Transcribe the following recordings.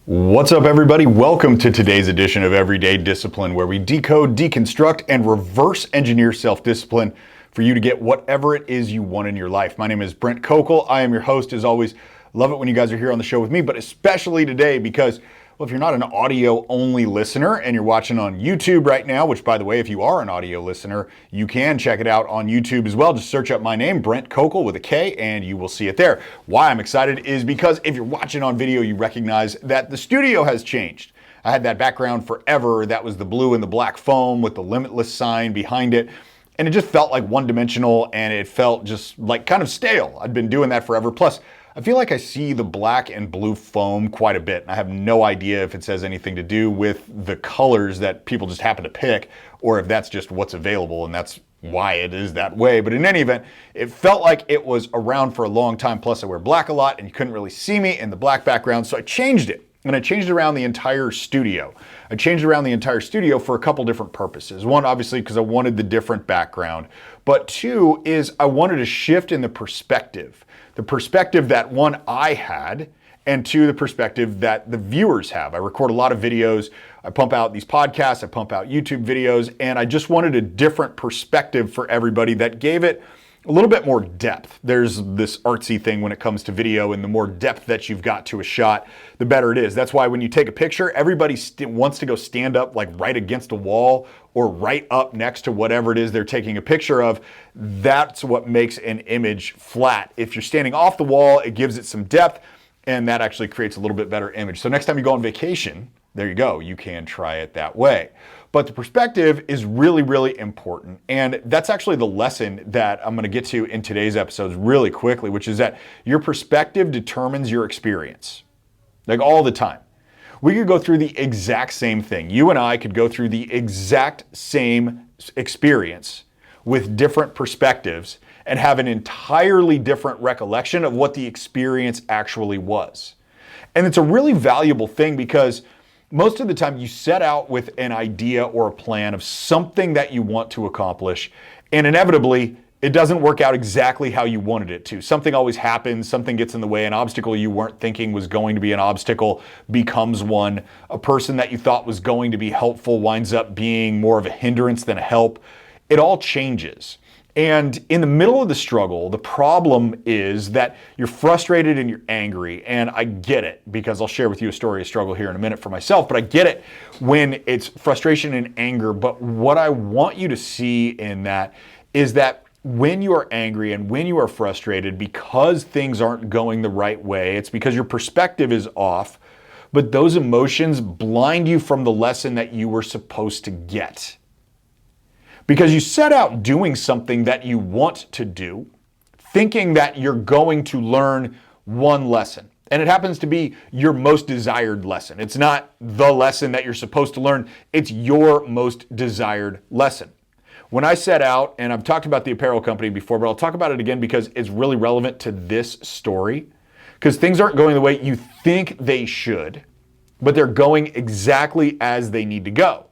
What's up, everybody? Welcome to today's edition of Everyday Discipline, where we decode, deconstruct, and reverse engineer self-discipline for you to get whatever it is you want in your life. My name is Brent Kokel. I am your host, as always. Love it when you guys are here on the show with me, but especially today because, well, if you're not an audio-only listener and you're watching on YouTube right now, which, by the way, if you are an audio listener, you can check it out on YouTube as well. Just search up my name, Brent Kokel with a K, and you will see it there. Why I'm excited is because if you're watching on video, you recognize that the studio has changed. I had that background forever. That was the blue and the black foam with the Limitless sign behind it. And it just felt like one-dimensional, and it felt just like kind of stale. I'd been doing that forever. Plus, I feel like I see the black and blue foam quite a bit. I have no idea if it has anything to do with the colors that people just happen to pick, or if that's just what's available and that's why it is that way. But in any event, it felt like it was around for a long time. Plus, I wear black a lot and you couldn't really see me in the black background, so I changed it. And I changed around the entire studio. I changed around the entire studio for a couple different purposes. One, obviously, because I wanted the different background. But two is I wanted a shift in the perspective. The perspective that, one, I had, and two, the perspective that the viewers have. I record a lot of videos. I pump out these podcasts. I pump out YouTube videos. And I just wanted a different perspective for everybody that gave it a little bit more depth. There's this artsy thing when it comes to video, and the more depth that you've got to a shot, the better it is. That's why when you take a picture, everybody wants to go stand up like right against a wall or right up next to whatever it is they're taking a picture of. That's what makes an image flat. If you're standing off the wall, it gives it some depth, and that actually creates a little bit better image. So next time you go on vacation, there you go, you can try it that way. But the perspective is really, really important. And that's actually the lesson that I'm going to get to in today's episodes really quickly, which is that your perspective determines your experience. Like all the time. We could go through the exact same thing. You and I could go through the exact same experience with different perspectives and have an entirely different recollection of what the experience actually was. And it's a really valuable thing because most of the time you set out with an idea or a plan of something that you want to accomplish, and inevitably it doesn't work out exactly how you wanted it to. Something always happens, something gets in the way, an obstacle you weren't thinking was going to be an obstacle becomes one. A person that you thought was going to be helpful winds up being more of a hindrance than a help. It all changes. And in the middle of the struggle, the problem is that you're frustrated and you're angry. And I get it, because I'll share with you a story of struggle here in a minute for myself, but I get it when it's frustration and anger. But what I want you to see in that is that when you are angry and when you are frustrated because things aren't going the right way, it's because your perspective is off, but those emotions blind you from the lesson that you were supposed to get. Because you set out doing something that you want to do, thinking that you're going to learn one lesson. And it happens to be your most desired lesson. It's not the lesson that you're supposed to learn. It's your most desired lesson. When I set out, and I've talked about the apparel company before, but I'll talk about it again because it's really relevant to this story. Because things aren't going the way you think they should, but they're going exactly as they need to go.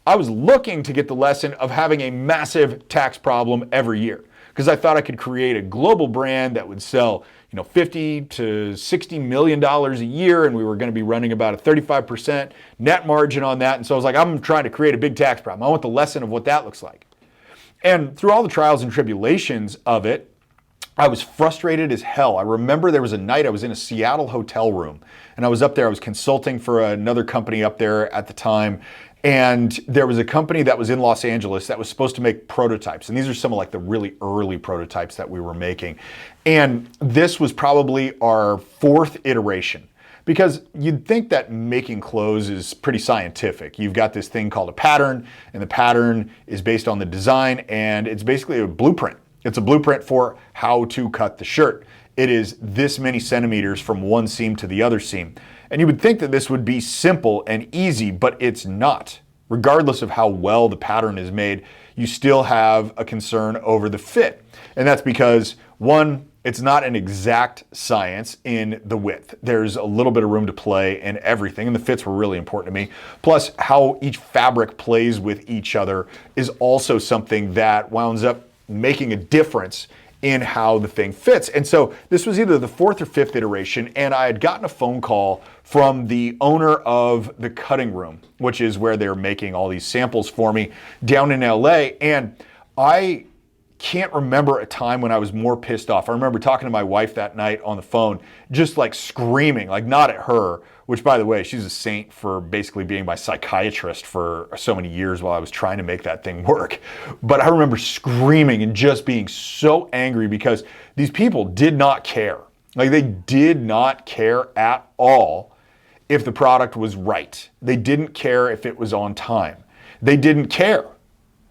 I was looking to get the lesson of having a massive tax problem every year because I thought I could create a global brand that would sell, $50 to $60 million a year, and we were going to be running about a 35% net margin on that. And so I was like, I'm trying to create a big tax problem. I want the lesson of what that looks like. And through all the trials and tribulations of it, I was frustrated as hell. I remember there was a night I was in a Seattle hotel room, and I was up there. I was consulting for another company up there at the time. And there was a company that was in Los Angeles that was supposed to make prototypes. And these are some of like the really early prototypes that we were making. And this was probably our fourth iteration. Because you'd think that making clothes is pretty scientific. You've got this thing called a pattern, and the pattern is based on the design, and it's basically a blueprint. It's a blueprint for how to cut the shirt. It is this many centimeters from one seam to the other seam. And you would think that this would be simple and easy, but it's not. Regardless of how well the pattern is made, you still have a concern over the fit. And that's because, one, it's not an exact science in the width. There's a little bit of room to play in everything, and the fits were really important to me. Plus, how each fabric plays with each other is also something that winds up making a difference in how the thing fits. And so this was either the fourth or fifth iteration, and I had gotten a phone call from the owner of the cutting room, which is where they're making all these samples for me down in LA. And I can't remember a time when I was more pissed off. I remember talking to my wife that night on the phone, just like screaming, like not at her, which by the way, she's a saint for basically being my psychiatrist for so many years while I was trying to make that thing work. But I remember screaming and just being so angry because these people did not care. Like they did not care at all if the product was right. They didn't care if it was on time. They didn't care.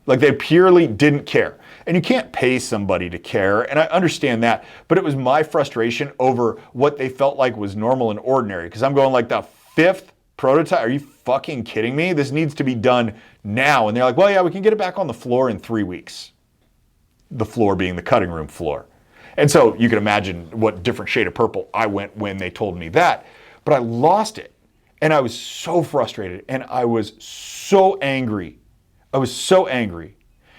Like they purely didn't care. And you can't pay somebody to care, and I understand that, but it was my frustration over what they felt like was normal and ordinary, because I'm going like the fifth prototype, are you fucking kidding me? This needs to be done now. And they're like, well, yeah, we can get it back on the floor in 3 weeks. The floor being the cutting room floor. And so you can imagine what different shade of purple I went when they told me that, but I lost it. And I was so frustrated, and I was so angry. I was so angry.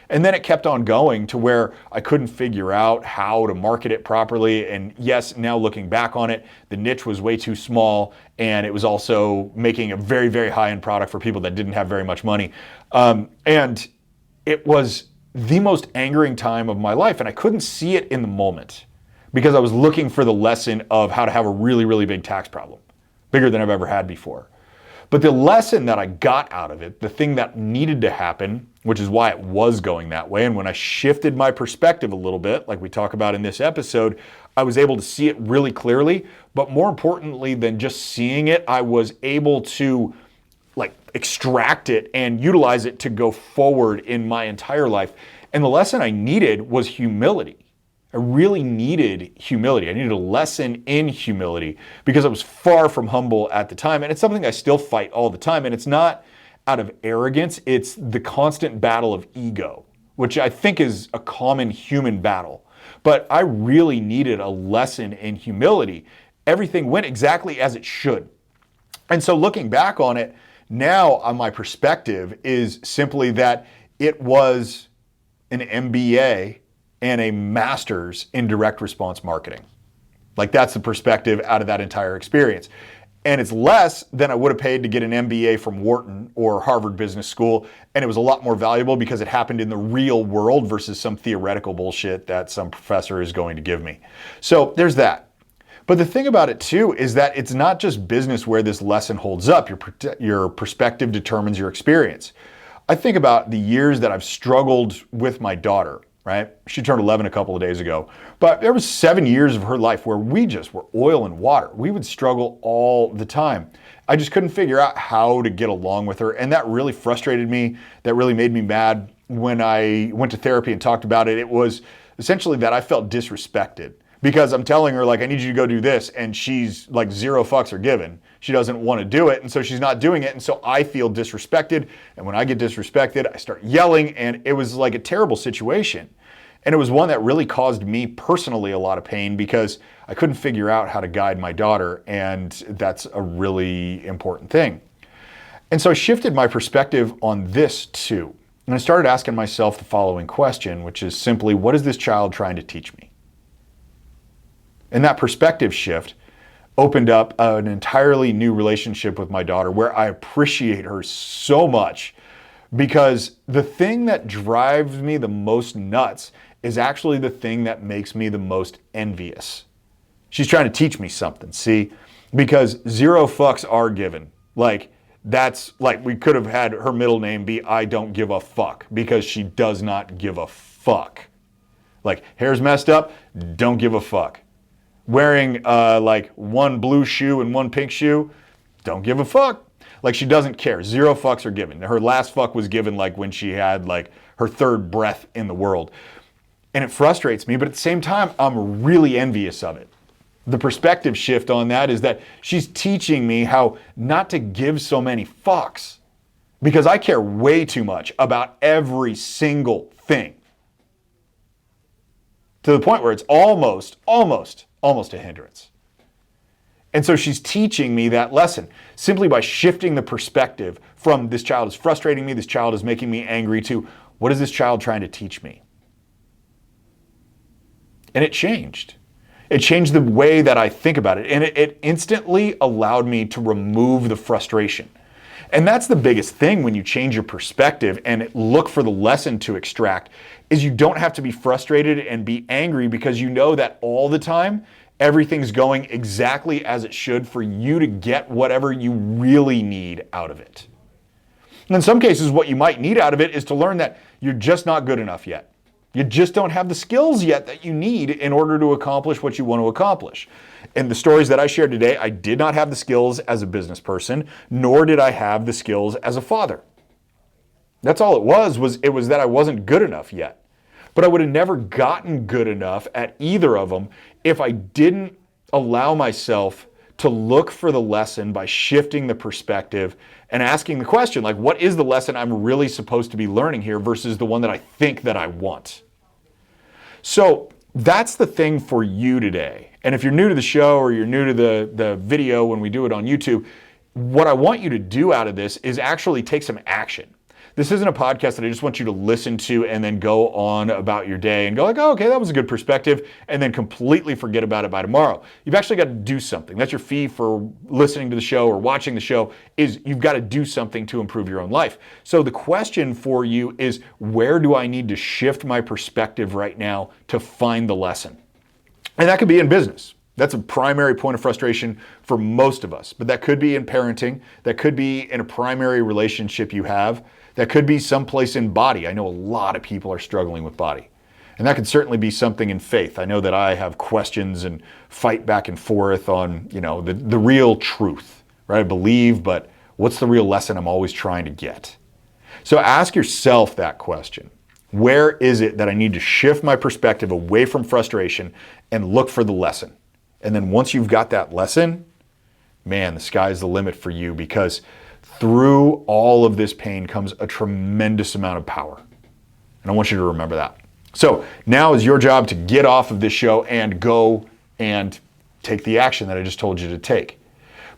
And then it kept on going to where I couldn't figure out how to market it properly. And yes, now looking back on it, the niche was way too small. And it was also making a very, very high-end product for people that didn't have very much money. And it was the most angering time of my life. And I couldn't see it in the moment because I was looking for the lesson of how to have a really, really big tax problem, bigger than I've ever had before. But the lesson that I got out of it, the thing that needed to happen, which is why it was going that way, and when I shifted my perspective a little bit, like we talk about in this episode, I was able to see it really clearly. But more importantly than just seeing it, I was able to like extract it and utilize it to go forward in my entire life. And the lesson I needed was humility. I really needed humility. I needed a lesson in humility because I was far from humble at the time. And it's something I still fight all the time. And it's not out of arrogance. It's the constant battle of ego, which I think is a common human battle. But I really needed a lesson in humility. Everything went exactly as it should. And so looking back on it, now on my perspective is simply that it was an MBA and a master's in direct response marketing. Like that's the perspective out of that entire experience. And it's less than I would have paid to get an MBA from Wharton or Harvard Business School. And it was a lot more valuable because it happened in the real world versus some theoretical bullshit that some professor is going to give me. So there's that. But the thing about it too is that it's not just business where this lesson holds up. Your perspective determines your experience. I think about the years that I've struggled with my daughter. Right? She turned 11 a couple of days ago. But there was 7 years of her life where we just were oil and water. We would struggle all the time. I just couldn't figure out how to get along with her. And that really frustrated me. That really made me mad. When I went to therapy and talked about it, it was essentially that I felt disrespected. Because I'm telling her, like, I need you to go do this. And she's like, zero fucks are given. She doesn't want to do it. And so she's not doing it. And so I feel disrespected. And when I get disrespected, I start yelling. And it was like a terrible situation. And it was one that really caused me personally a lot of pain because I couldn't figure out how to guide my daughter. And that's a really important thing. And so I shifted my perspective on this too. And I started asking myself the following question, which is simply, what is this child trying to teach me? And that perspective shift opened up an entirely new relationship with my daughter where I appreciate her so much because the thing that drives me the most nuts is actually the thing that makes me the most envious. She's trying to teach me something, see? Because zero fucks are given. Like, that's like, we could have had her middle name be I don't give a fuck because she does not give a fuck. Like, hair's messed up, don't give a fuck. Wearing like one blue shoe and one pink shoe, don't give a fuck. Like she doesn't care. Zero fucks are given. Her last fuck was given like when she had like her third breath in the world. And it frustrates me, but at the same time, I'm really envious of it. The perspective shift on that is that she's teaching me how not to give so many fucks because I care way too much about every single thing. To the point where it's almost a hindrance. And so she's teaching me that lesson simply by shifting the perspective from this child is frustrating me, this child is making me angry to what is this child trying to teach me? And it changed. It changed the way that I think about it. And it instantly allowed me to remove the frustration. And that's the biggest thing when you change your perspective and look for the lesson to extract, is you don't have to be frustrated and be angry, because you know that all the time, everything's going exactly as it should for you to get whatever you really need out of it. And in some cases, what you might need out of it is to learn that you're just not good enough yet. You just don't have the skills yet that you need in order to accomplish what you want to accomplish. In the stories that I shared today, I did not have the skills as a business person, nor did I have the skills as a father. That's all it was that I wasn't good enough yet. But I would have never gotten good enough at either of them if I didn't allow myself to look for the lesson by shifting the perspective and asking the question, like, what is the lesson I'm really supposed to be learning here versus the one that I think that I want? So that's the thing for you today. And if you're new to the show or you're new to the video when we do it on YouTube, what I want you to do out of this is actually take some action. This isn't a podcast that I just want you to listen to and then go on about your day and go like, oh, okay, that was a good perspective, and then completely forget about it by tomorrow. You've actually got to do something. That's your fee for listening to the show or watching the show, is you've got to do something to improve your own life. So the question for you is, where do I need to shift my perspective right now to find the lesson? And that could be in business. That's a primary point of frustration for most of us, but that could be in parenting. That could be in a primary relationship you have. That could be someplace in body. I know a lot of people are struggling with body. And that could certainly be something in faith. I know that I have questions and fight back and forth on, the real truth, right? I believe, but what's the real lesson I'm always trying to get? So ask yourself that question. Where is it that I need to shift my perspective away from frustration and look for the lesson? And then once you've got that lesson, man, the sky's the limit for you, because through all of this pain comes a tremendous amount of power. And I want you to remember that. So now is your job to get off of this show and go and take the action that I just told you to take.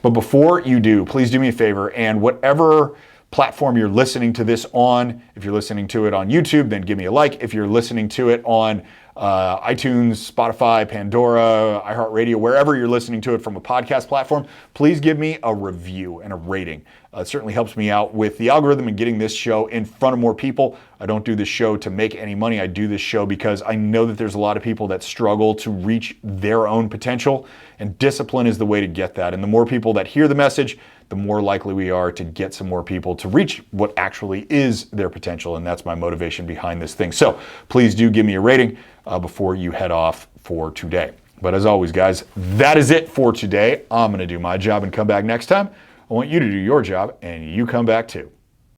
But before you do, please do me a favor, and whatever platform you're listening to this on, if you're listening to it on YouTube, then give me a like. If you're listening to it on iTunes, Spotify, Pandora, iHeartRadio, wherever you're listening to it from a podcast platform, please give me a review and a rating. It certainly helps me out with the algorithm and getting this show in front of more people. I don't do this show to make any money. I do this show because I know that there's a lot of people that struggle to reach their own potential, and discipline is the way to get that. And the more people that hear the message, the more likely we are to get some more people to reach what actually is their potential. And that's my motivation behind this thing. So please do give me a rating before you head off for today. But as always, guys, that is it for today. I'm going to do my job and come back next time. I want you to do your job, and you come back too.